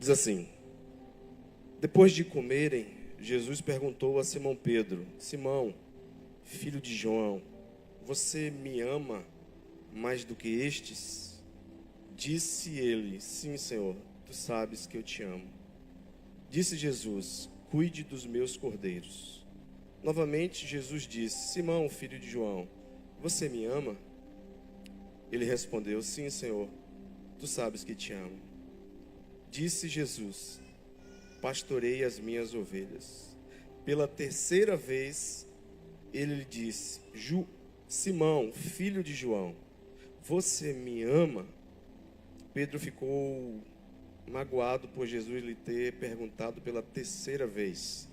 Diz assim: depois de comerem, Jesus perguntou a Simão Pedro: Simão, filho de João, você me ama mais do que estes? Disse ele: sim, Senhor, tu sabes que eu te amo. Disse Jesus: cuide dos meus cordeiros. Novamente Jesus disse: Simão, filho de João, você me ama? Ele respondeu: sim, Senhor, tu sabes que te amo. Disse Jesus: pastorei as minhas ovelhas. Pela terceira vez ele lhe disse: Simão, filho de João, você me ama? Pedro ficou magoado por Jesus lhe ter perguntado pela terceira vez: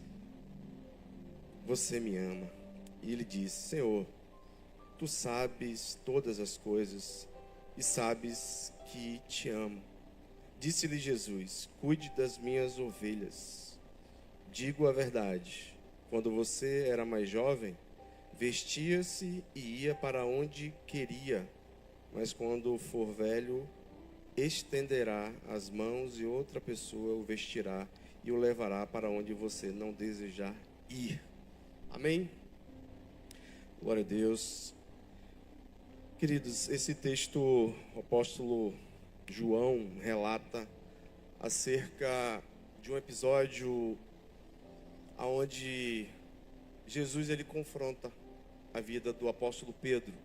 você me ama? E ele disse: Senhor, tu sabes todas as coisas e sabes que te amo. Disse-lhe Jesus: cuide das minhas ovelhas. Digo a verdade, quando você era mais jovem, vestia-se e ia para onde queria, mas quando for velho, estenderá as mãos e outra pessoa o vestirá e o levará para onde você não desejar ir. Amém? Glória a Deus. Queridos, esse texto, o apóstolo João relata acerca de um episódio onde Jesus ele confronta a vida do apóstolo Pedro.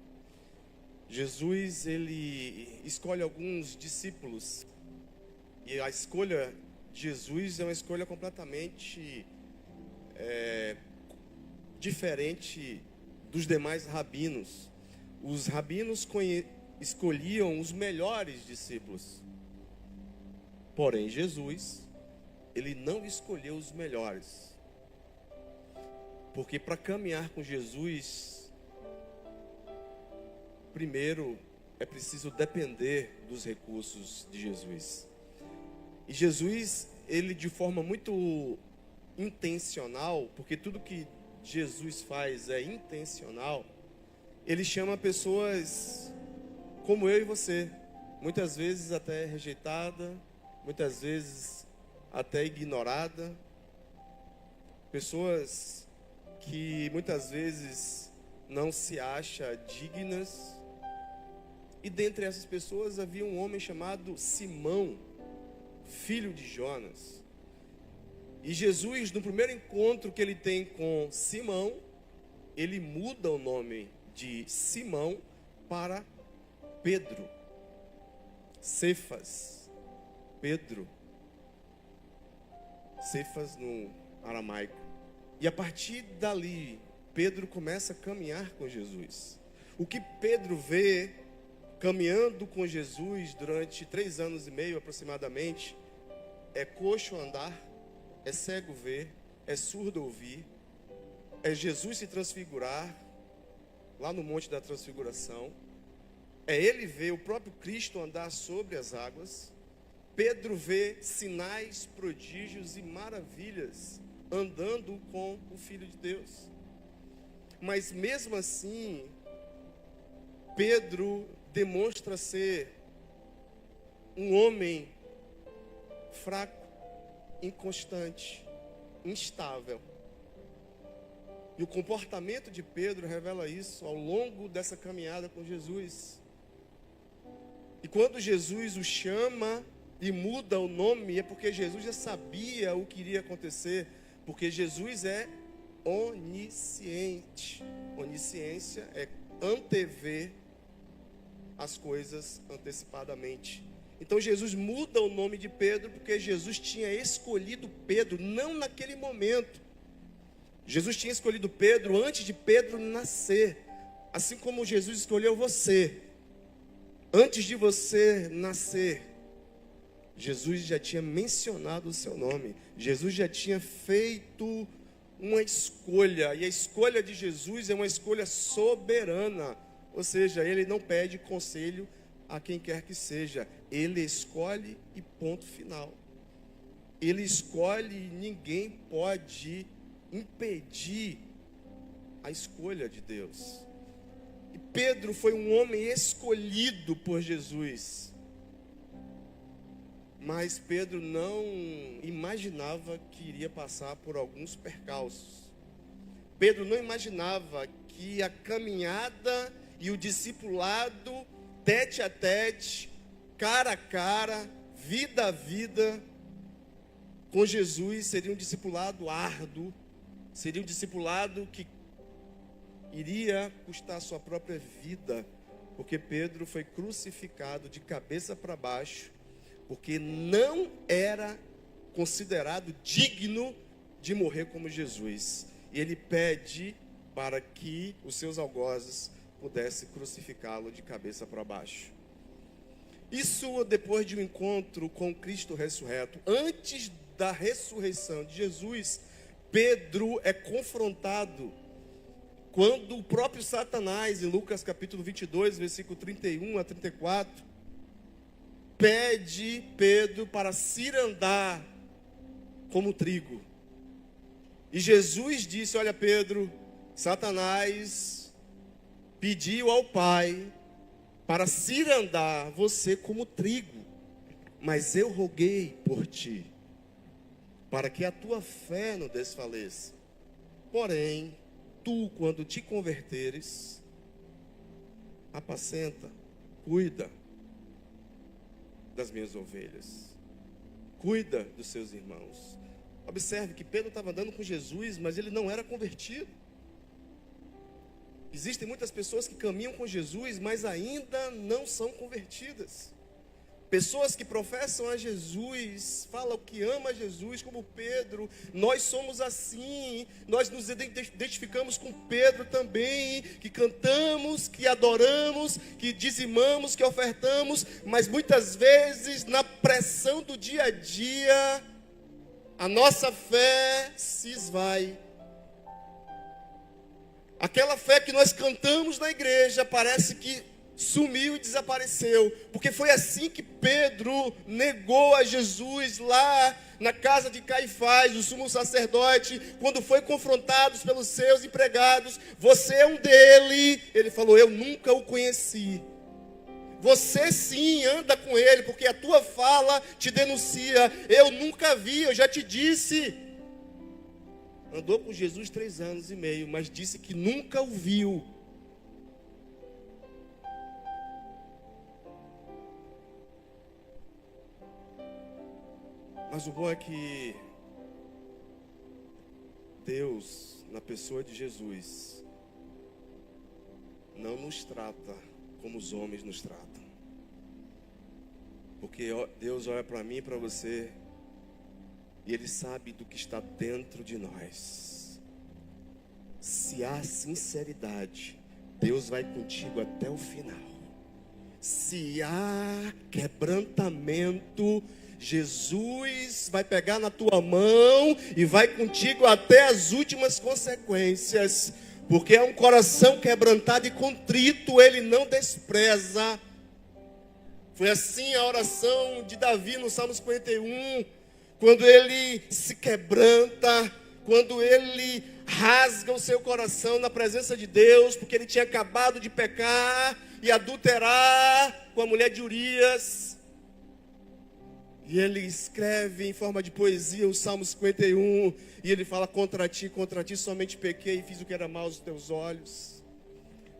Jesus ele escolhe alguns discípulos e a escolha de Jesus é uma escolha completamente diferente dos demais rabinos. Os rabinos escolhiam os melhores discípulos. Porém, Jesus, ele não escolheu os melhores. Porque para caminhar com Jesus, primeiro é preciso depender dos recursos de Jesus. E Jesus, ele de forma muito intencional, porque tudo que Jesus faz é intencional, ele chama pessoas como eu e você, muitas vezes até rejeitada, muitas vezes até ignorada, pessoas que muitas vezes não se acham dignas. E dentre essas pessoas havia um homem chamado Simão, filho de Jonas. E Jesus, no primeiro encontro que ele tem com Simão, ele muda o nome de Simão para Pedro. Cefas, Pedro. Cefas no aramaico. E a partir dali, Pedro começa a caminhar com Jesus. O que Pedro vê caminhando com Jesus durante 3 anos e meio aproximadamente, é coxo andar, é cego ver, é surdo ouvir, é Jesus se transfigurar lá no Monte da Transfiguração, é ele ver o próprio Cristo andar sobre as águas. Pedro vê sinais, prodígios e maravilhas andando com o Filho de Deus. Mas mesmo assim, Pedro demonstra ser um homem fraco, inconstante, instável. E o comportamento de Pedro revela isso ao longo dessa caminhada com Jesus. E quando Jesus o chama e muda o nome, é porque Jesus já sabia o que iria acontecer, porque Jesus é onisciente. Onisciência é antever as coisas antecipadamente. Então Jesus muda o nome de Pedro, porque Jesus tinha escolhido Pedro, não naquele momento. Jesus tinha escolhido Pedro antes de Pedro nascer, assim como Jesus escolheu você. Antes de você nascer, Jesus já tinha mencionado o seu nome. Jesus já tinha feito uma escolha, e a escolha de Jesus é uma escolha soberana. Ou seja, ele não pede conselho a quem quer que seja. Ele escolhe e ponto final. Ele escolhe e ninguém pode impedir a escolha de Deus. E Pedro foi um homem escolhido por Jesus. Mas Pedro não imaginava que iria passar por alguns percalços. Pedro não imaginava que a caminhada e o discipulado, tete a tete, cara a cara, vida a vida, com Jesus, seria um discipulado árduo, seria um discipulado que iria custar a sua própria vida, porque Pedro foi crucificado de cabeça para baixo, porque não era considerado digno de morrer como Jesus. E ele pede para que os seus algozes pudessem crucificá-lo de cabeça para baixo. Isso depois de um encontro com Cristo ressurreto. Antes da ressurreição de Jesus, Pedro é confrontado quando o próprio Satanás, em Lucas capítulo 22, versículo 31 a 34, pede Pedro para cirandar como trigo. E Jesus disse: olha, Pedro, Satanás pediu ao Pai para cirandar você como trigo, mas eu roguei por ti, para que a tua fé não desfaleça. Porém, tu, quando te converteres, apacenta, cuida das minhas ovelhas, cuida dos seus irmãos. Observe que Pedro estava andando com Jesus, mas ele não era convertido. Existem muitas pessoas que caminham com Jesus, mas ainda não são convertidas. Pessoas que professam a Jesus, falam que ama Jesus, como Pedro. Nós somos assim, nós nos identificamos com Pedro também, que cantamos, que adoramos, que dizimamos, que ofertamos, mas muitas vezes na pressão do dia a dia, a nossa fé se esvai. Aquela fé que nós cantamos na igreja parece que sumiu e desapareceu, porque foi assim que Pedro negou a Jesus lá na casa de Caifás, o sumo sacerdote, quando foi confrontado pelos seus empregados. Você é um dele. Ele falou: eu nunca o conheci. Você sim anda com ele, porque a tua fala te denuncia. Eu nunca vi, eu já te disse. Andou com Jesus 3 anos e meio, mas disse que nunca o viu. Mas o bom é que Deus, na pessoa de Jesus, não nos trata como os homens nos tratam. Porque Deus olha para mim e para você, e Ele sabe do que está dentro de nós. Se há sinceridade, Deus vai contigo até o final. Se há quebrantamento, Jesus vai pegar na tua mão e vai contigo até as últimas consequências. Porque é um coração quebrantado e contrito, Ele não despreza. Foi assim a oração de Davi no Salmo 51, quando ele se quebranta, quando ele rasga o seu coração na presença de Deus, porque ele tinha acabado de pecar e adulterar com a mulher de Urias. E ele escreve em forma de poesia o Salmo 51, e ele fala: contra ti somente pequei e fiz o que era mal aos teus olhos.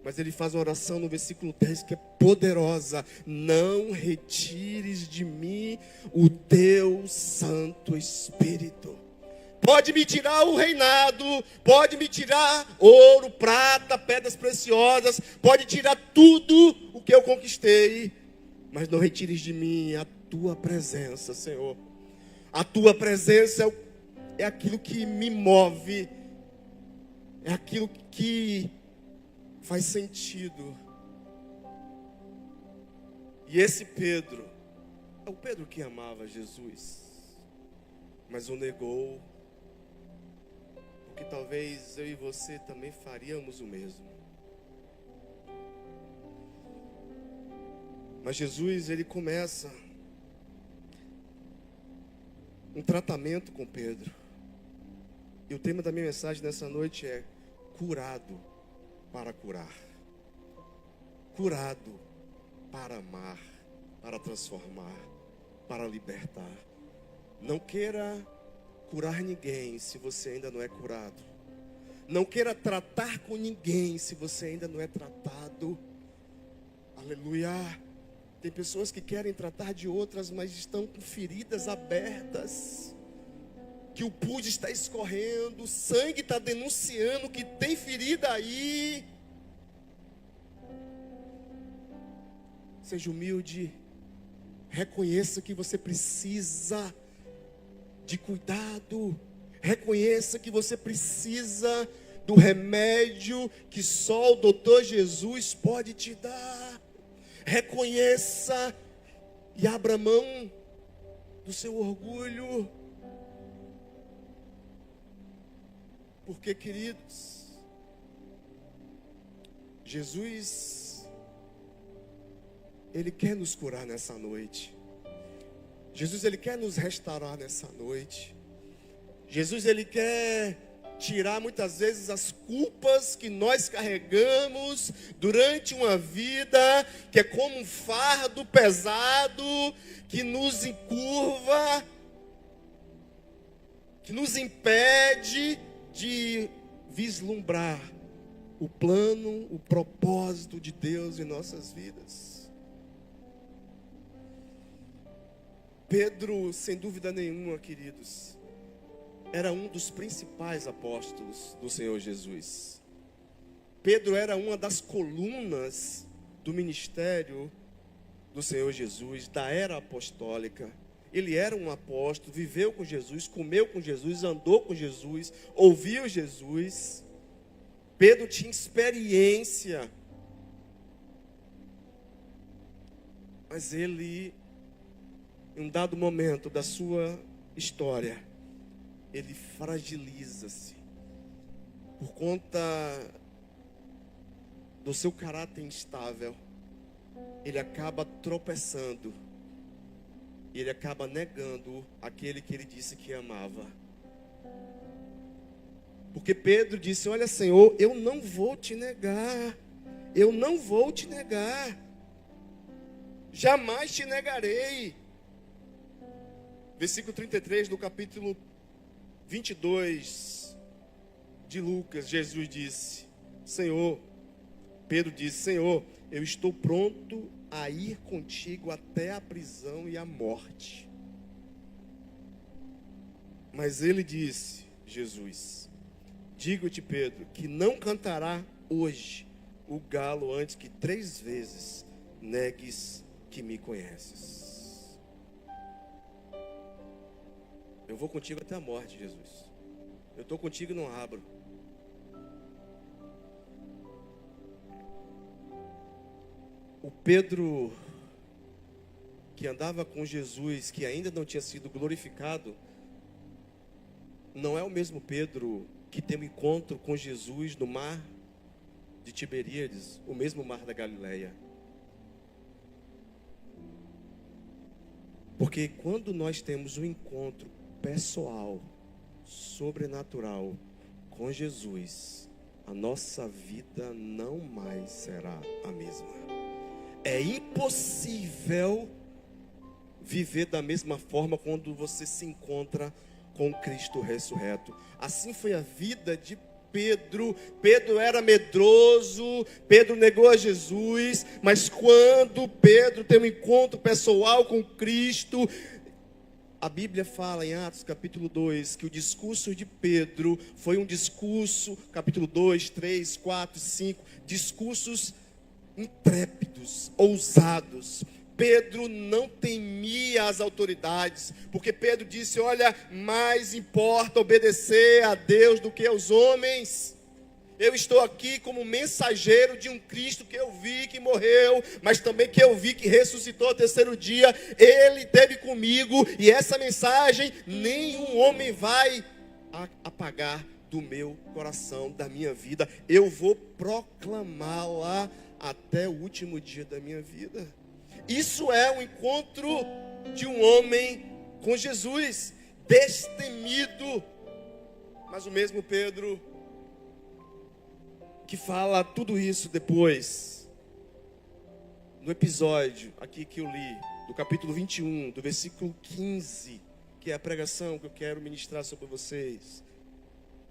Mas ele faz uma oração no versículo 10 que é poderosa: não retires de mim o teu Santo Espírito. Pode me tirar o reinado, pode me tirar ouro, prata, pedras preciosas, pode tirar tudo o que eu conquistei, mas não retires de mim a tua presença, Senhor. A tua presença é aquilo que me move, é aquilo que faz sentido. E esse Pedro é o Pedro que amava Jesus, mas o negou, porque talvez eu e você também faríamos o mesmo. Mas Jesus, ele começa um tratamento com Pedro. E o tema da minha mensagem nessa noite é: curado para curar. Curado para amar, para transformar. para libertar. Não queira curar ninguém se você ainda não é curado. Não queira tratar com ninguém se você ainda não é tratado. Aleluia. Tem pessoas que querem tratar de outras, mas estão com feridas abertas, que o pus está escorrendo, o sangue está denunciando que tem ferida aí. Seja humilde, reconheça que você precisa de cuidado, reconheça que você precisa do remédio que só o doutor Jesus pode te dar. Reconheça e abra mão do seu orgulho. Porque, queridos, Jesus, Ele quer nos curar nessa noite. Jesus, Ele quer nos restaurar nessa noite. Jesus, Ele quer tirar muitas vezes as culpas que nós carregamos durante uma vida, que é como um fardo pesado, que nos encurva, que nos impede de vislumbrar o plano, o propósito de Deus em nossas vidas. Pedro, sem dúvida nenhuma, queridos, era um dos principais apóstolos do Senhor Jesus. Pedro era uma das colunas do ministério do Senhor Jesus, da era apostólica. Ele era um apóstolo, viveu com Jesus, comeu com Jesus, andou com Jesus, ouviu Jesus. Pedro tinha experiência. Mas ele, em um dado momento da sua história, ele fragiliza-se por conta do seu caráter instável. Ele acaba tropeçando. Ele acaba negando aquele que ele disse que amava. Porque Pedro disse: olha, Senhor, eu não vou te negar. Eu não vou te negar. Jamais te negarei. Versículo 33 do capítulo 22 de Lucas, Jesus disse: Senhor, Pedro disse: Senhor, eu estou pronto a ir contigo até a prisão e a morte. Mas ele disse, Jesus: digo-te, Pedro, que não cantará hoje o galo antes que 3 vezes negues que me conheces. Eu vou contigo até a morte, Jesus. Eu estou contigo e não abro. O Pedro que andava com Jesus, que ainda não tinha sido glorificado, não é o mesmo Pedro que tem um encontro com Jesus no mar de Tiberíades, o mesmo mar da Galileia. Porque quando nós temos um encontro pessoal, sobrenatural com Jesus, a nossa vida não mais será a mesma. É impossível viver da mesma forma quando você se encontra com Cristo ressurreto. Assim foi a vida de Pedro. Pedro era medroso, Pedro negou a Jesus, mas quando Pedro tem um encontro pessoal com Cristo, a Bíblia fala em Atos capítulo 2, que o discurso de Pedro foi um discurso, capítulo 2, 3, 4, 5, discursos intrépidos, ousados. Pedro não temia as autoridades, porque Pedro disse: olha, mais importa obedecer a Deus do que aos homens. Eu estou aqui como mensageiro de um Cristo que eu vi que morreu, mas também que eu vi que ressuscitou ao 3º dia. Ele esteve comigo, e essa mensagem nenhum homem vai apagar do meu coração, da minha vida. Eu vou proclamá-la até o último dia da minha vida. Isso é o encontro de um homem com Jesus, destemido. Mas o mesmo Pedro que fala tudo isso depois, no episódio aqui que eu li, do capítulo 21, do versículo 15, que é a pregação que eu quero ministrar sobre vocês,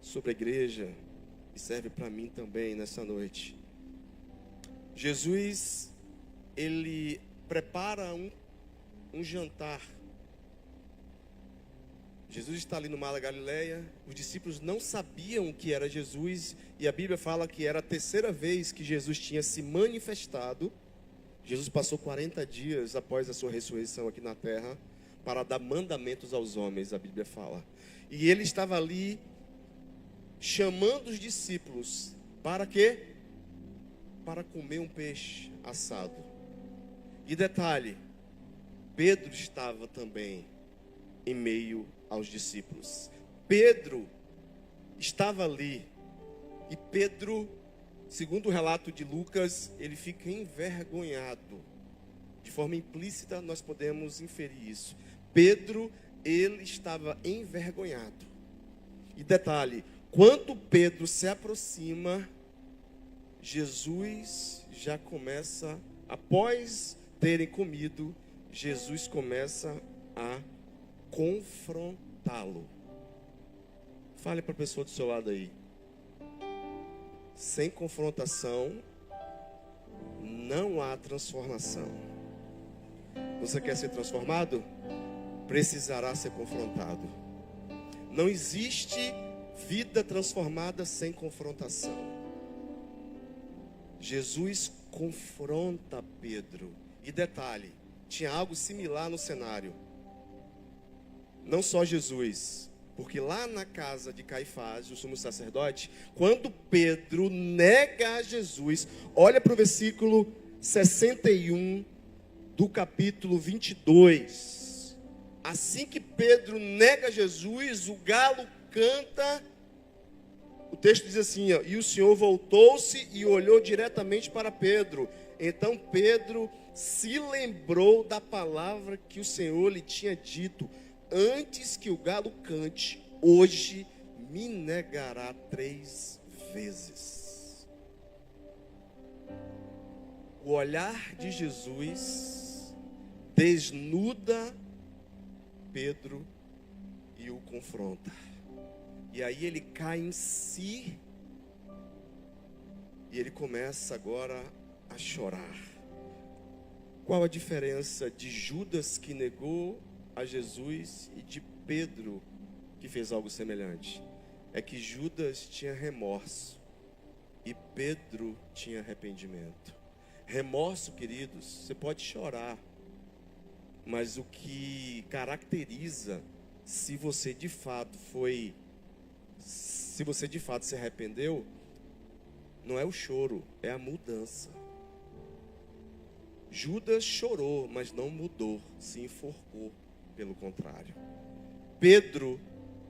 sobre a igreja, e serve para mim também nessa noite. Jesus, ele prepara um jantar. Jesus está ali no Mar da Galileia, os discípulos não sabiam que era Jesus, e a Bíblia fala que era a terceira vez que Jesus tinha se manifestado. Jesus passou 40 dias após a sua ressurreição aqui na terra, para dar mandamentos aos homens, a Bíblia fala. E ele estava ali, chamando os discípulos, para quê? Para comer um peixe assado. E detalhe, Pedro estava também em meio aos discípulos. Pedro estava ali, e Pedro, segundo o relato de Lucas, ele fica envergonhado. De forma implícita nós podemos inferir isso. Pedro, ele estava envergonhado. E detalhe, quando Pedro se aproxima, Jesus já começa, após terem comido, Jesus começa a confrontá-lo. Fale para a pessoa do seu lado aí. Sem confrontação, não há transformação. Você quer ser transformado? Precisará ser confrontado. Não existe vida transformada sem confrontação. Jesus confronta Pedro. E detalhe, tinha algo similar no cenário. Não só Jesus, porque lá na casa de Caifás, o sumo sacerdote, quando Pedro nega a Jesus, olha para o versículo 61 do capítulo 22. Assim que Pedro nega Jesus, o galo canta. O texto diz assim, ó, e o Senhor voltou-se e olhou diretamente para Pedro. Então Pedro se lembrou da palavra que o Senhor lhe tinha dito: antes que o galo cante, hoje me negará 3 vezes. O olhar de Jesus desnuda Pedro e o confronta. E aí ele cai em si e ele começa agora a chorar. Qual a diferença de Judas, que negou a Jesus, e de Pedro, que fez algo semelhante? É que Judas tinha remorso e Pedro tinha arrependimento. Remorso, queridos, você pode chorar, mas o que caracteriza se você de fato se arrependeu, não é o choro, é a mudança. Judas chorou, mas não mudou, se enforcou, pelo contrário. Pedro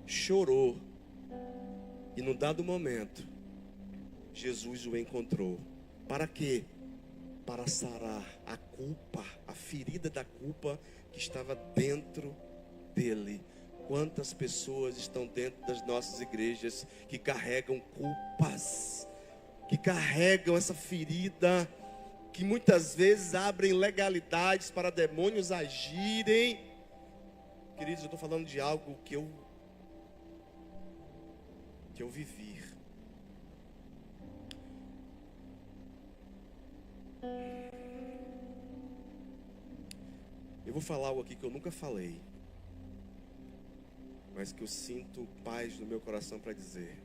chorou, e num dado momento, Jesus o encontrou. Para quê? Para sarar a culpa, a ferida da culpa que estava dentro dele. Quantas pessoas estão dentro das nossas igrejas que carregam culpas, que carregam essa ferida, que muitas vezes abrem legalidades para demônios agirem. Queridos, eu estou falando de algo que eu vivi. Eu vou falar algo aqui que eu nunca falei, mas que eu sinto paz no meu coração para dizer.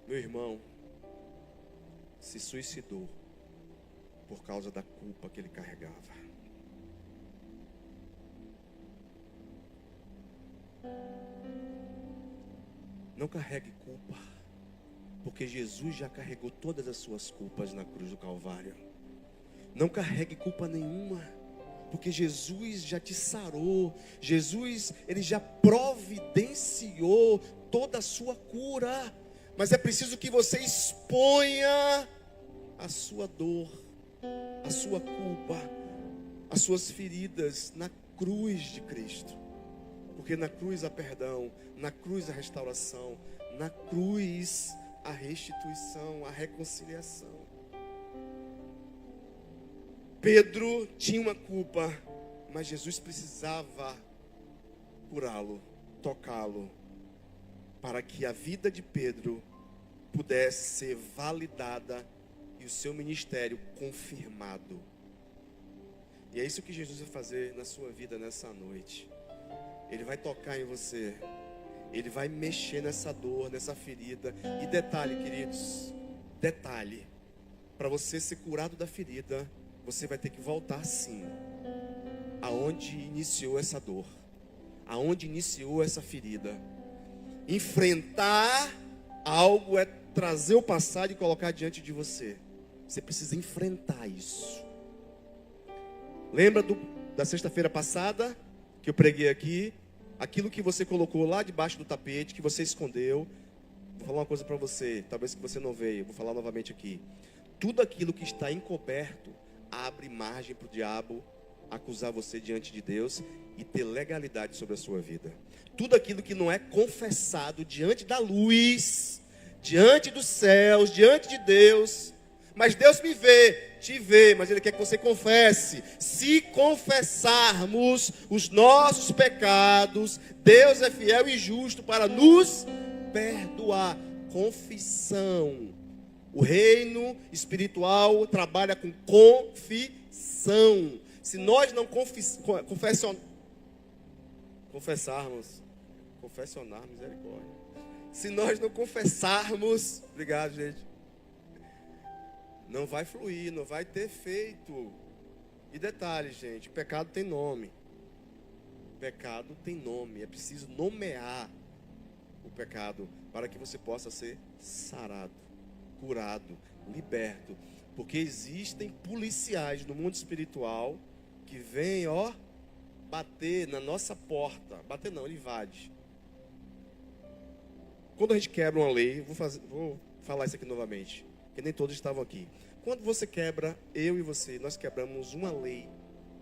Meu irmão se suicidou por causa da culpa que ele carregava. Não carregue culpa, porque Jesus já carregou todas as suas culpas na cruz do Calvário. Não carregue culpa nenhuma, porque Jesus já te sarou. Jesus, ele já providenciou toda a sua cura. Mas é preciso que você exponha a sua dor, a sua culpa, as suas feridas na cruz de Cristo. Porque na cruz há perdão, na cruz há restauração, na cruz há restituição, há reconciliação. Pedro tinha uma culpa, mas Jesus precisava curá-lo, tocá-lo, para que a vida de Pedro pudesse ser validada e o seu ministério confirmado. E é isso que Jesus vai fazer na sua vida nessa noite. Ele vai tocar em você. Ele vai mexer nessa dor, nessa ferida. E detalhe, queridos, detalhe. Para você ser curado da ferida, você vai ter que voltar sim aonde iniciou essa dor, aonde iniciou essa ferida. Enfrentar algo é trazer o passado e colocar diante de você. Você precisa enfrentar isso. Lembra da sexta-feira passada que eu preguei aqui? Aquilo que você colocou lá debaixo do tapete, que você escondeu. Vou falar uma coisa para você, talvez que você não veio, vou falar novamente aqui. Tudo aquilo que está encoberto abre margem para o diabo acusar você diante de Deus e ter legalidade sobre a sua vida. Tudo aquilo que não é confessado diante da luz, diante dos céus, diante de Deus. Mas Deus me vê, te vê, mas Ele quer que você confesse. Se confessarmos os nossos pecados, Deus é fiel e justo para nos perdoar. Confissão. O reino espiritual trabalha com confissão. Se nós não confessarmos, misericórdia. Se nós não confessarmos, obrigado, gente, não vai fluir, não vai ter efeito. E detalhe, gente, pecado tem nome. Pecado tem nome, é preciso nomear o pecado para que você possa ser sarado, curado, liberto. Porque existem policiais no mundo espiritual que vêm, bater na nossa porta. Bater não, ele invade. Quando a gente quebra uma lei, vou falar isso aqui novamente, que nem todos estavam aqui. Quando você quebra, eu e você, nós quebramos uma lei,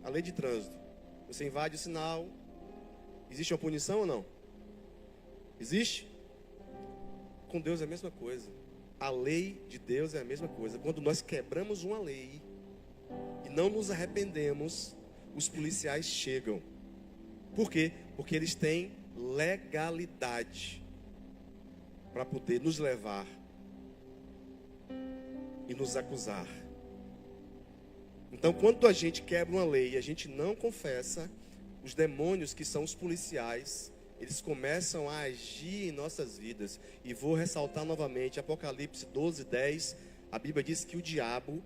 a lei de trânsito. Você invade o sinal, existe uma punição ou não? Existe? Com Deus é a mesma coisa. A lei de Deus é a mesma coisa. Quando nós quebramos uma lei e não nos arrependemos, os policiais chegam. Por quê? Porque eles têm legalidade para poder nos levar e nos acusar. Então, quando a gente quebra uma lei e a gente não confessa, os demônios que são os policiais, eles começam a agir em nossas vidas. E vou ressaltar novamente, Apocalipse 12:10, a Bíblia diz que o diabo,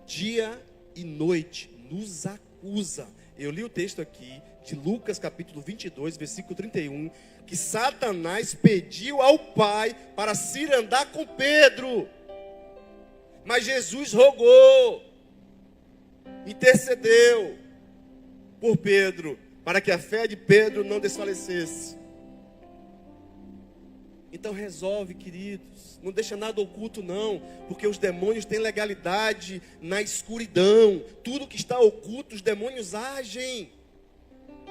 dia e noite, nos acusa. Eu li o texto aqui, de Lucas capítulo 22, versículo 31, que Satanás pediu ao Pai para se andar com Pedro. Mas Jesus rogou, intercedeu por Pedro, para que a fé de Pedro não desfalecesse. Então resolve, queridos, não deixa nada oculto não, porque os demônios têm legalidade na escuridão. Tudo que está oculto, os demônios agem.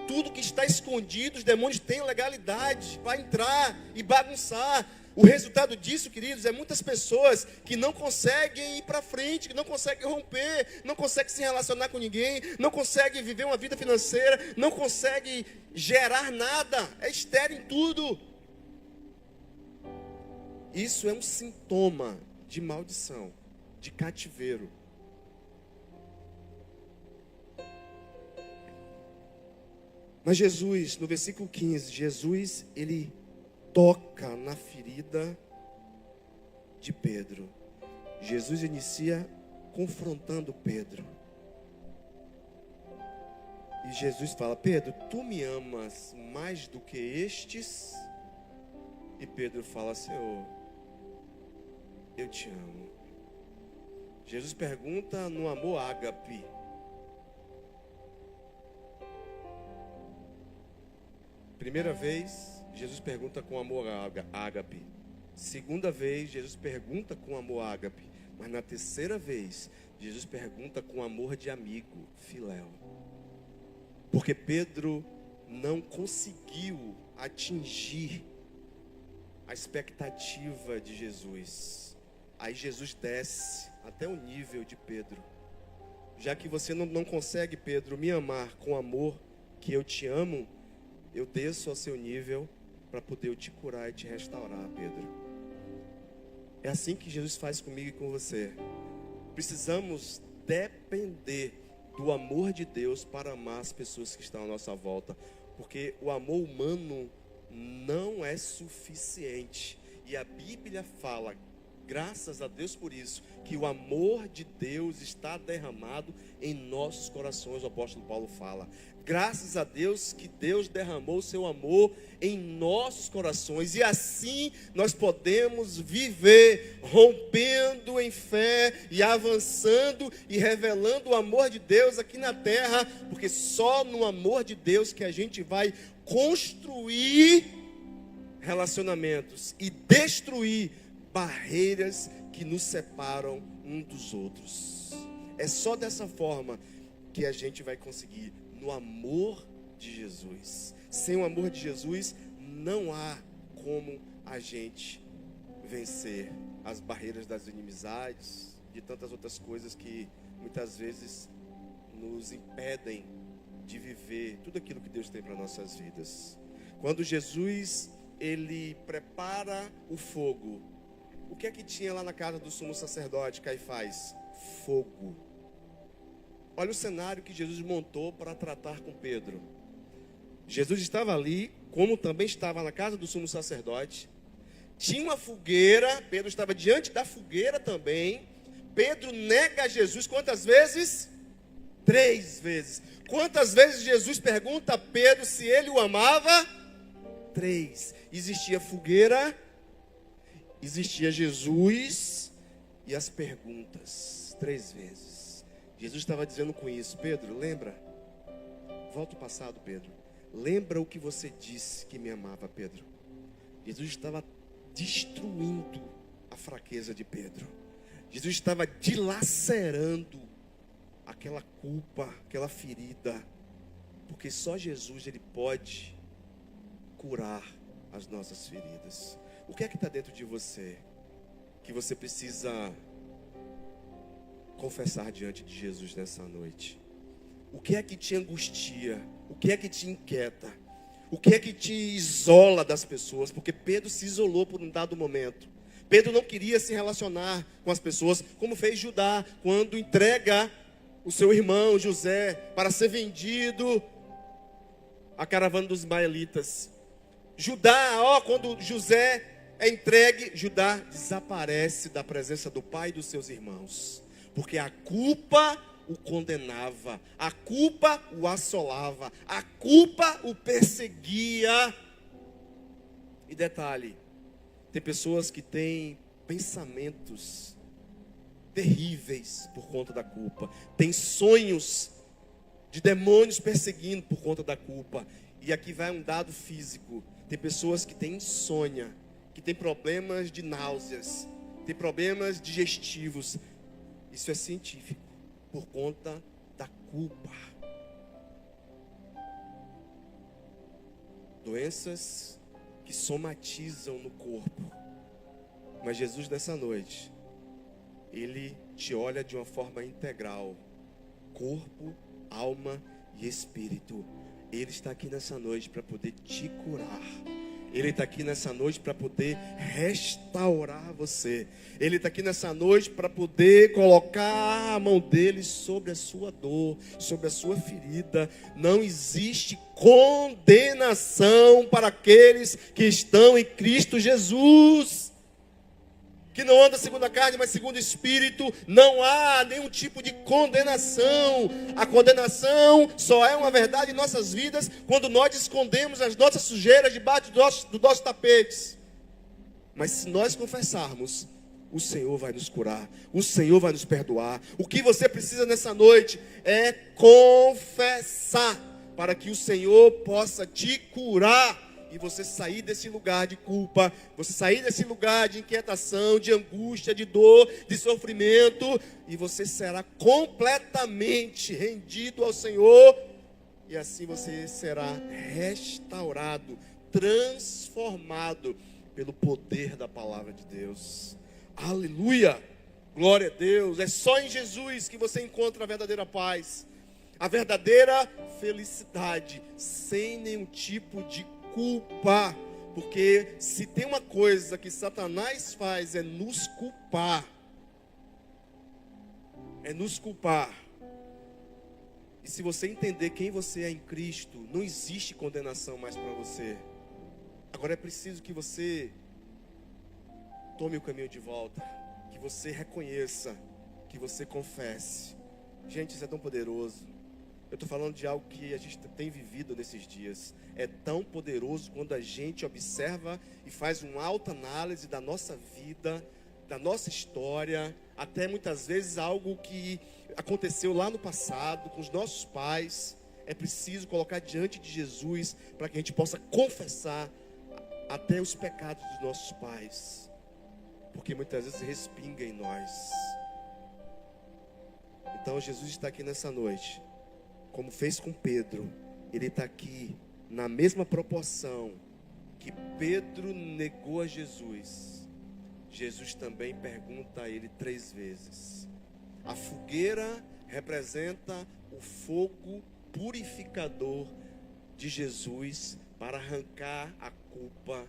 Tudo que está escondido, os demônios têm legalidade para entrar e bagunçar. O resultado disso, queridos, é muitas pessoas que não conseguem ir para frente, que não conseguem romper, não conseguem se relacionar com ninguém, não conseguem viver uma vida financeira, não conseguem gerar nada, é estéril em tudo. Isso é um sintoma de maldição, de cativeiro. Mas Jesus, no versículo 15, Jesus, ele toca na ferida de Pedro. Jesus inicia confrontando Pedro. E Jesus fala: Pedro, tu me amas mais do que estes? E Pedro fala: Senhor, eu te amo. Jesus pergunta no amor ágape. Primeira vez, Jesus pergunta com amor ágape. Segunda vez, Jesus pergunta com amor ágape. Mas na terceira vez, Jesus pergunta com amor de amigo, filéu. Porque Pedro não conseguiu atingir a expectativa de Jesus. Aí Jesus desce até o nível de Pedro. já que você não consegue, Pedro, me amar com o amor que eu te amo, eu desço ao seu nível para poder eu te curar e te restaurar, Pedro. É assim que Jesus faz comigo e com você. Precisamos depender do amor de Deus para amar as pessoas que estão à nossa volta, porque o amor humano não é suficiente. E a Bíblia fala, graças a Deus por isso, que o amor de Deus está derramado em nossos corações, o apóstolo Paulo fala. Graças a Deus que Deus derramou o seu amor em nossos corações. E assim nós podemos viver rompendo em fé e avançando e revelando o amor de Deus aqui na terra. Porque só no amor de Deus que a gente vai construir relacionamentos e destruir barreiras que nos separam um dos outros. É só dessa forma que a gente vai conseguir, no amor de Jesus. Sem o amor de Jesus, não há como a gente vencer as barreiras das inimizades, de tantas outras coisas que muitas vezes nos impedem de viver tudo aquilo que Deus tem para nossas vidas. Quando Jesus, ele prepara o fogo, o que é que tinha lá na casa do sumo sacerdote Caifás? Fogo. Olha o cenário que Jesus montou para tratar com Pedro. Jesus estava ali, como também estava na casa do sumo sacerdote. Tinha uma fogueira, Pedro estava diante da fogueira também. Pedro nega Jesus quantas vezes? 3 vezes. Quantas vezes Jesus pergunta a Pedro se ele o amava? 3. Existia fogueira, existia Jesus e as perguntas. 3 vezes. Jesus estava dizendo com isso, Pedro, lembra? Volta ao passado, Pedro. Lembra o que você disse que me amava, Pedro? Jesus estava destruindo a fraqueza de Pedro. Jesus estava dilacerando aquela culpa, aquela ferida. Porque só Jesus, ele pode curar as nossas feridas. O que é que está dentro de você que você precisa confessar diante de Jesus nessa noite? O que é que te angustia? O que é que te inquieta? O que é que te isola das pessoas? Porque Pedro se isolou por um dado momento. Pedro não queria se relacionar com as pessoas, como fez Judá, quando entrega o seu irmão José para ser vendido à caravana dos ismaelitas. Judá, quando José é entregue, Judá desaparece da presença do pai e dos seus irmãos. Porque a culpa o condenava, a culpa o assolava, a culpa o perseguia. E detalhe, tem pessoas que têm pensamentos terríveis por conta da culpa. Tem sonhos de demônios perseguindo por conta da culpa. E aqui vai um dado físico. Tem pessoas que têm insônia, que têm problemas de náuseas, têm problemas digestivos. Isso é científico, por conta da culpa. Doenças que somatizam no corpo. Mas Jesus, nessa noite, ele te olha de uma forma integral. Corpo, alma e espírito. Ele está aqui nessa noite para poder te curar. Ele está aqui nessa noite para poder restaurar você. Ele está aqui nessa noite para poder colocar a mão dele sobre a sua dor, sobre a sua ferida. Não existe condenação para aqueles que estão em Cristo Jesus. Que não anda segundo a carne, mas segundo o Espírito. Não há nenhum tipo de condenação. A condenação só é uma verdade em nossas vidas quando nós escondemos as nossas sujeiras debaixo dos nossos tapetes. Mas se nós confessarmos, o Senhor vai nos curar, o Senhor vai nos perdoar. O que você precisa nessa noite é confessar, para que o Senhor possa te curar. E você sair desse lugar de culpa, você sair desse lugar de inquietação, de angústia, de dor, de sofrimento, e você será completamente rendido ao Senhor, e assim você será restaurado, transformado pelo poder da palavra de Deus. Aleluia! Glória a Deus. É só em Jesus que você encontra a verdadeira paz, a verdadeira felicidade, sem nenhum tipo de culpa. Porque se tem uma coisa que Satanás faz, é nos culpar. É nos culpar. E se você entender quem você é em Cristo, não existe condenação mais para você. Agora é preciso que você tome o caminho de volta, que você reconheça, que você confesse. Gente, isso é tão poderoso. Eu estou falando de algo que a gente tem vivido nesses dias. É tão poderoso quando a gente observa e faz uma autoanálise da nossa vida, da nossa história, até muitas vezes algo que aconteceu lá no passado com os nossos pais. É preciso colocar diante de Jesus para que a gente possa confessar até os pecados dos nossos pais, porque muitas vezes respinga em nós. Então Jesus está aqui nessa noite, como fez com Pedro. Ele está aqui na mesma proporção que Pedro negou a Jesus. Jesus também pergunta a ele 3 vezes. A fogueira representa o fogo purificador de Jesus para arrancar a culpa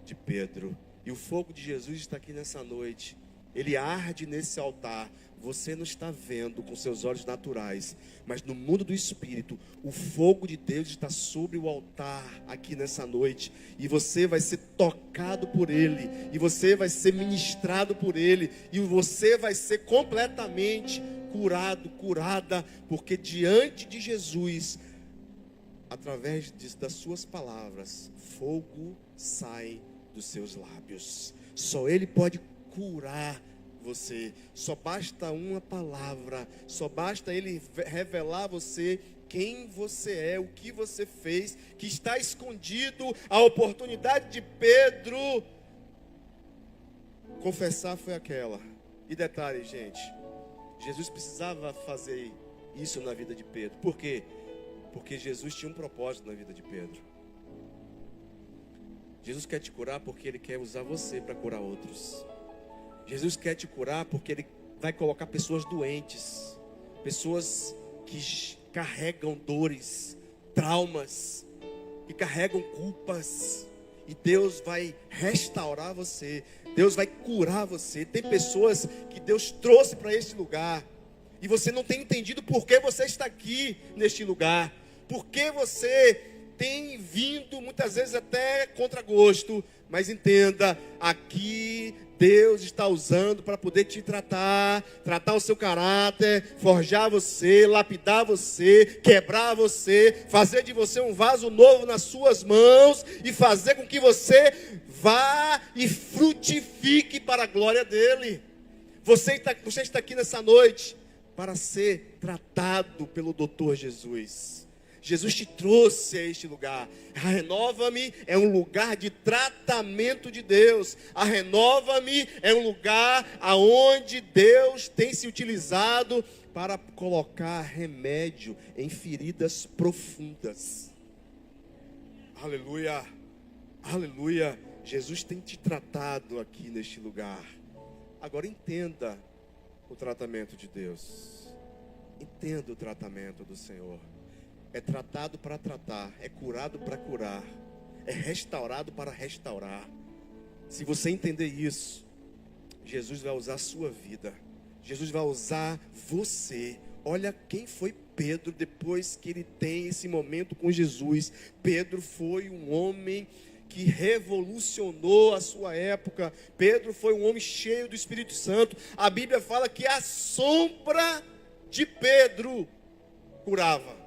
de Pedro. E o fogo de Jesus está aqui nessa noite. Ele arde nesse altar. Você não está vendo com seus olhos naturais, mas no mundo do Espírito, o fogo de Deus está sobre o altar aqui nessa noite. E você vai ser tocado por Ele, e você vai ser ministrado por Ele, e você vai ser completamente curado, curada, porque diante de Jesus, através das suas palavras, fogo sai dos seus lábios. Só Ele pode curar você. Só basta uma palavra, só basta Ele revelar a você quem você é, o que você fez, que está escondido. A oportunidade de Pedro confessar foi aquela. E detalhe, gente, Jesus precisava fazer isso na vida de Pedro. Por quê? Porque Jesus tinha um propósito na vida de Pedro. Jesus quer te curar porque Ele quer usar você para curar outros. Jesus quer te curar porque Ele vai colocar pessoas doentes, pessoas que carregam dores, traumas, que carregam culpas. E Deus vai restaurar você, Deus vai curar você. Tem pessoas que Deus trouxe para este lugar, e você não tem entendido por que você está aqui neste lugar, por que você tem vindo muitas vezes até contra gosto. Mas entenda, aqui Deus está usando para poder te tratar o seu caráter, forjar você, lapidar você, quebrar você, fazer de você um vaso novo nas suas mãos e fazer com que você vá e frutifique para a glória dele. Você está aqui nessa noite para ser tratado pelo Doutor Jesus. Jesus te trouxe a este lugar. A Renova-me é um lugar de tratamento de Deus. A Renova-me é um lugar aonde Deus tem se utilizado para colocar remédio em feridas profundas. Aleluia, aleluia. Jesus tem te tratado aqui neste lugar. Agora entenda o tratamento de Deus. Entenda o tratamento do Senhor. É tratado para tratar, é curado para curar, é restaurado para restaurar. Se você entender isso, Jesus vai usar a sua vida, Jesus vai usar você. Olha quem foi Pedro depois que ele tem esse momento com Jesus. Pedro foi um homem que revolucionou a sua época. Pedro foi um homem cheio do Espírito Santo. A Bíblia fala que a sombra de Pedro curava.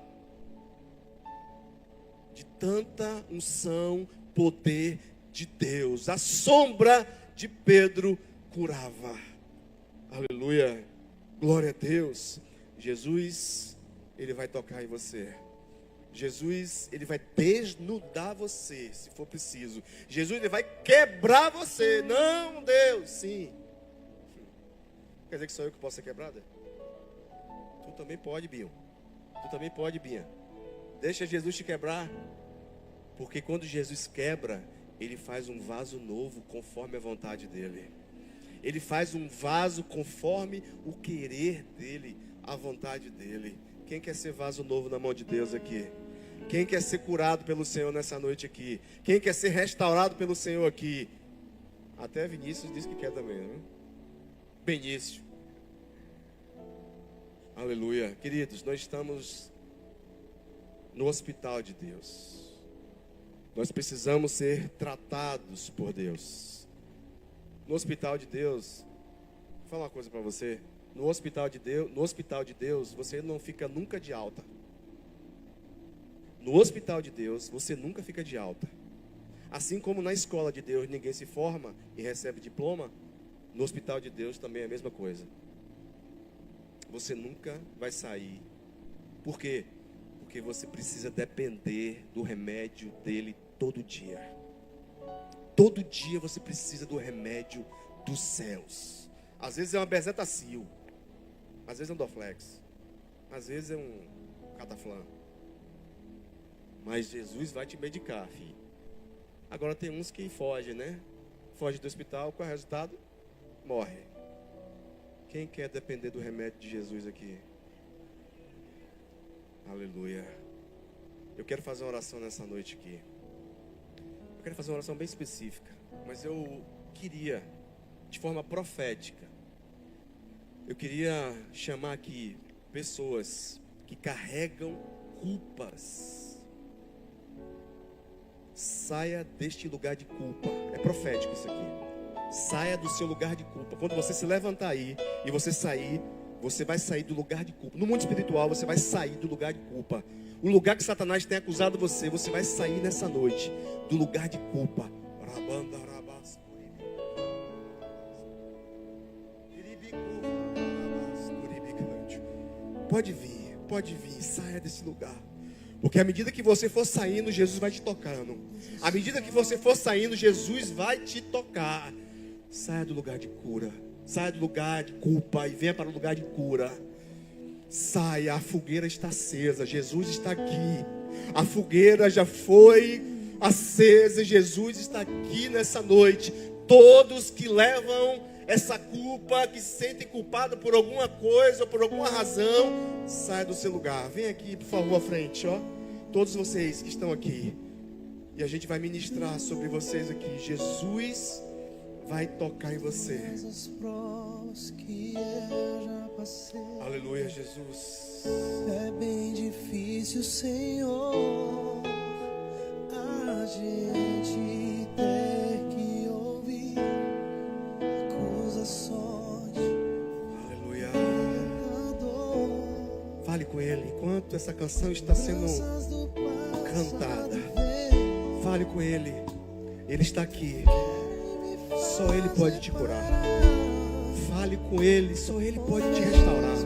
De tanta unção, poder de Deus, a sombra de Pedro curava. Aleluia, glória a Deus. Jesus, Ele vai tocar em você. Jesus, Ele vai desnudar você, se for preciso. Jesus, Ele vai quebrar você. Não, Deus, sim. Quer dizer que sou eu que posso ser quebrada? Tu também pode, Binho. Tu também pode, Binha. Deixa Jesus te quebrar, porque quando Jesus quebra, Ele faz um vaso novo conforme a vontade dEle. Ele faz um vaso conforme o querer dele, a vontade dele. Quem quer ser vaso novo na mão de Deus aqui? Quem quer ser curado pelo Senhor nessa noite aqui? Quem quer ser restaurado pelo Senhor aqui? Até Vinícius disse que quer também, né? Benício. Aleluia. Queridos, nós estamos no hospital de Deus. Nós precisamos ser tratados por Deus. No hospital de Deus, vou falar uma coisa para você. No hospital de Deus, você não fica nunca de alta. No hospital de Deus, você nunca fica de alta. Assim como na escola de Deus ninguém se forma e recebe diploma, no hospital de Deus também é a mesma coisa. Você nunca vai sair. Por quê? Porque você precisa depender do remédio dele todo dia. Todo dia você precisa do remédio dos céus. Às vezes é uma bezetacil, às vezes é um Dorflex, às vezes é um Cataflã. Mas Jesus vai te medicar, filho. Agora tem uns que fogem, né? Foge do hospital, qual é o resultado? Morre. Quem quer depender do remédio de Jesus aqui? Aleluia. Eu quero fazer uma oração nessa noite aqui. Eu quero fazer uma oração bem específica, mas eu queria, de forma profética, eu queria chamar aqui pessoas que carregam culpas. Saia deste lugar de culpa. É profético isso aqui. Saia do seu lugar de culpa. Quando você se levantar aí e você sair, você vai sair do lugar de culpa. No mundo espiritual, você vai sair do lugar de culpa. O lugar que Satanás tem acusado você, você vai sair nessa noite do lugar de culpa. Pode vir, saia desse lugar. Porque à medida que você for saindo, Jesus vai te tocando. À medida que você for saindo, Jesus vai te tocar. Saia do lugar de cura. Saia do lugar de culpa e venha para o lugar de cura. Saia, a fogueira está acesa. Jesus está aqui. A fogueira já foi acesa. Jesus está aqui nessa noite. Todos que levam essa culpa, que se sentem culpados por alguma coisa ou por alguma razão, saia do seu lugar. Vem aqui, por favor, à frente, ó. Todos vocês que estão aqui. E a gente vai ministrar sobre vocês aqui. Jesus vai tocar em você. Aleluia, Jesus. É bem difícil, Senhor, a gente ter que ouvir acusações. Aleluia. Fale com Ele enquanto essa canção está sendo cantada. Fale com Ele. Ele está aqui. Só Ele pode te curar. Fale com Ele. Só Ele pode te restaurar.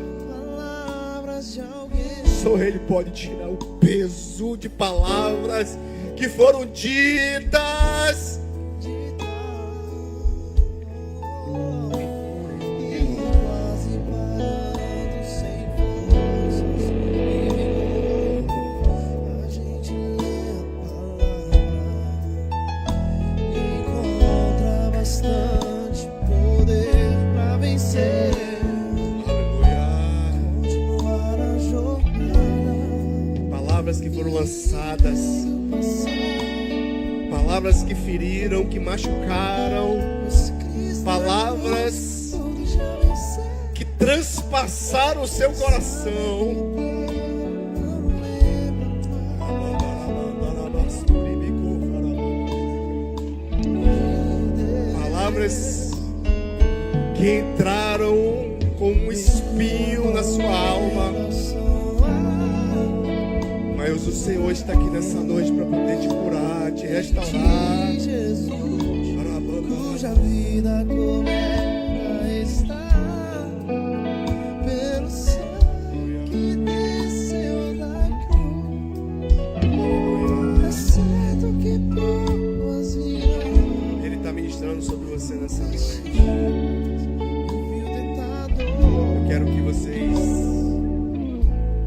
Só Ele pode tirar o peso de palavras que foram ditas. Que foram lançadas, palavras que feriram, que machucaram, palavras que transpassaram o seu coração. Palavras que entraram como um espinho na sua alma. Mas o Senhor está aqui nessa noite para poder te curar, te restaurar. Jesus, cuja vida começa está pelo sangue que desceu da cruz. É certo que provas virão. Ele está ministrando sobre você nessa noite.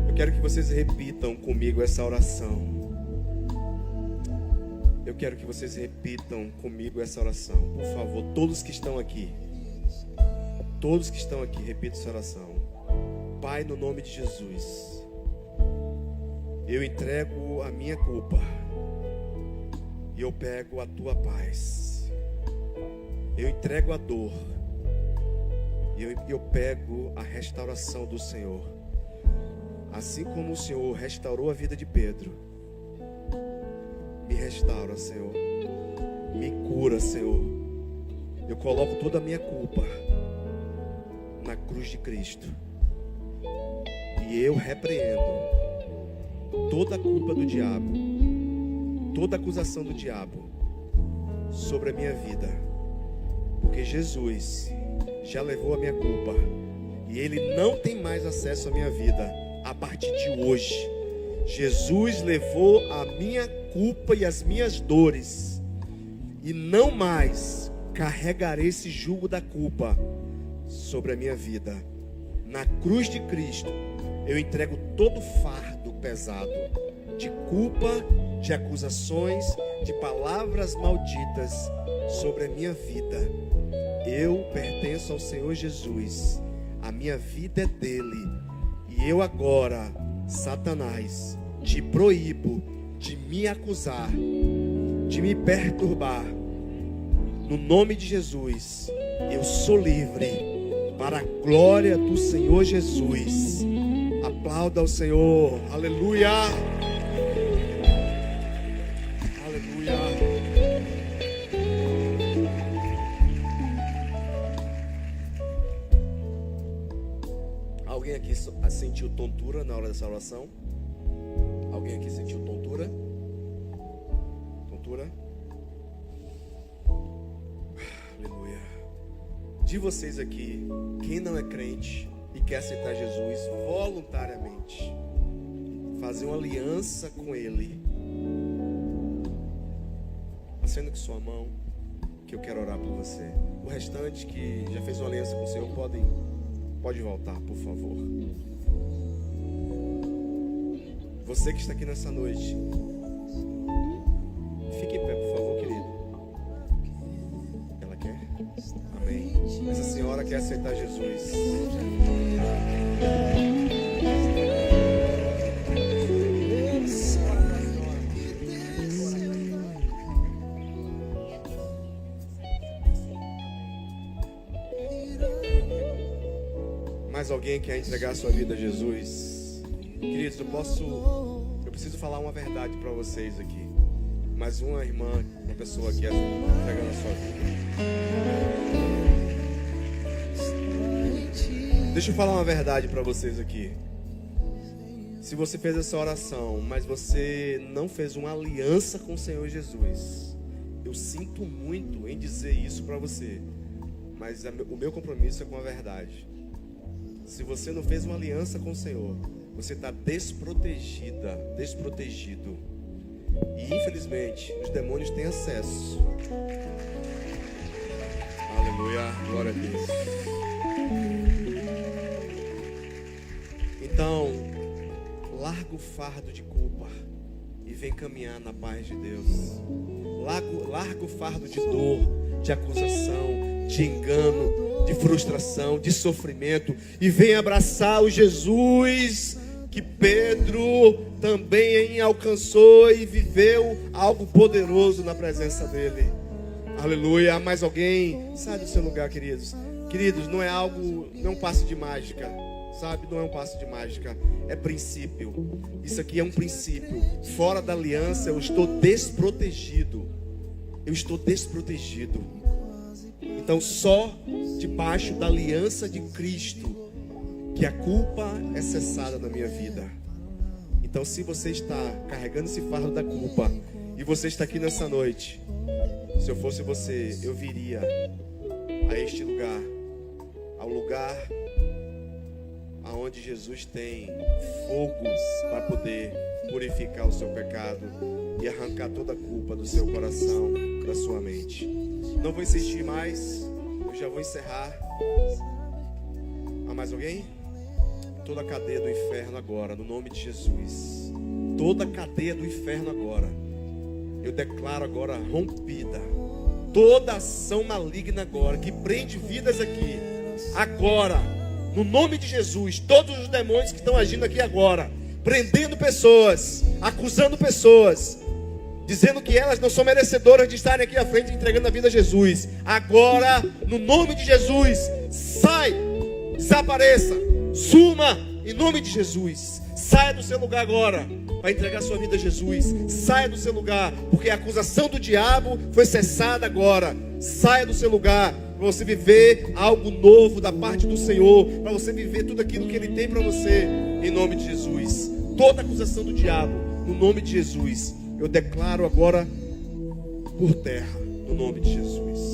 Eu quero que vocês repitam comigo essa oração. Eu quero que vocês repitam comigo essa oração. Por favor, todos que estão aqui. Todos que estão aqui, repita essa oração. Pai, no nome de Jesus, eu entrego a minha culpa e eu pego a tua paz. Eu entrego a dor e eu pego a restauração do Senhor. Assim como o Senhor restaurou a vida de Pedro, me restaura, Senhor. Me cura, Senhor. Eu coloco toda a minha culpa na cruz de Cristo. E eu repreendo toda a culpa do diabo, toda a acusação do diabo sobre a minha vida. Porque Jesus já levou a minha culpa e Ele não tem mais acesso à minha vida a partir de hoje. Jesus levou a minha culpa e as minhas dores, e não mais carregarei esse jugo da culpa sobre a minha vida. Na cruz de Cristo eu entrego todo fardo pesado de culpa, de acusações, de palavras malditas sobre a minha vida. Eu pertenço ao Senhor Jesus, a minha vida é dele, e eu agora, Satanás, te proíbo de me acusar, de me perturbar. No nome de Jesus, eu sou livre para a glória do Senhor Jesus. Aplauda ao Senhor. Aleluia. Aleluia. Alguém aqui sentiu tontura na hora dessa oração? Alguém aqui sentiu tontura? Tontura? Aleluia. De vocês aqui, quem não é crente e quer aceitar Jesus voluntariamente, fazer uma aliança com Ele, acenda com sua mão, que eu quero orar por você. O restante que já fez uma aliança com o Senhor, pode voltar, por favor. Você que está aqui nessa noite, fique em pé, por favor, querido. Ela quer? Amém. Essa senhora quer aceitar Jesus. Mais alguém quer entregar a sua vida a Jesus? Queridos, eu preciso falar uma verdade para vocês aqui. Mais uma irmã, uma pessoa que é entregando a sua vida. Deixa eu falar uma verdade para vocês aqui. Se você fez essa oração, mas você não fez uma aliança com o Senhor Jesus, eu sinto muito em dizer isso para você, mas o meu compromisso é com a verdade. Se você não fez uma aliança com o Senhor, você está desprotegido. E infelizmente, os demônios têm acesso. Aleluia, glória a Deus. Então, larga o fardo de culpa e vem caminhar na paz de Deus. Larga o fardo de dor, de acusação, de engano, de frustração, de sofrimento, e vem abraçar o Jesus que Pedro também alcançou e viveu algo poderoso na presença dele. Aleluia. Mais alguém? Sai do seu lugar, queridos. Queridos, não é um passe de mágica, sabe? Não é um passe de mágica, é princípio. Isso aqui é um princípio. Fora da aliança eu estou desprotegido. Então só debaixo da aliança de Cristo que a culpa é cessada na minha vida. Então, se você está carregando esse fardo da culpa e você está aqui nessa noite, se eu fosse você, eu viria a este lugar, ao lugar aonde Jesus tem fogo para poder purificar o seu pecado e arrancar toda a culpa do seu coração, da sua mente. Não vou insistir mais, eu já vou encerrar. Há mais alguém? Toda a cadeia do inferno agora, no nome de Jesus. Toda a cadeia do inferno agora, eu declaro agora rompida. Toda ação maligna agora, que prende vidas aqui, agora, no nome de Jesus, todos os demônios que estão agindo aqui agora, prendendo pessoas, acusando pessoas, dizendo que elas não são merecedoras de estarem aqui à frente entregando a vida a Jesus. Agora, no nome de Jesus, sai, desapareça, suma, em nome de Jesus. Saia do seu lugar agora para entregar sua vida a Jesus. Saia do seu lugar, porque a acusação do diabo foi cessada agora. Saia do seu lugar para você viver algo novo da parte do Senhor, para você viver tudo aquilo que Ele tem para você, em nome de Jesus. Toda acusação do diabo, no nome de Jesus, eu declaro agora por terra, no nome de Jesus.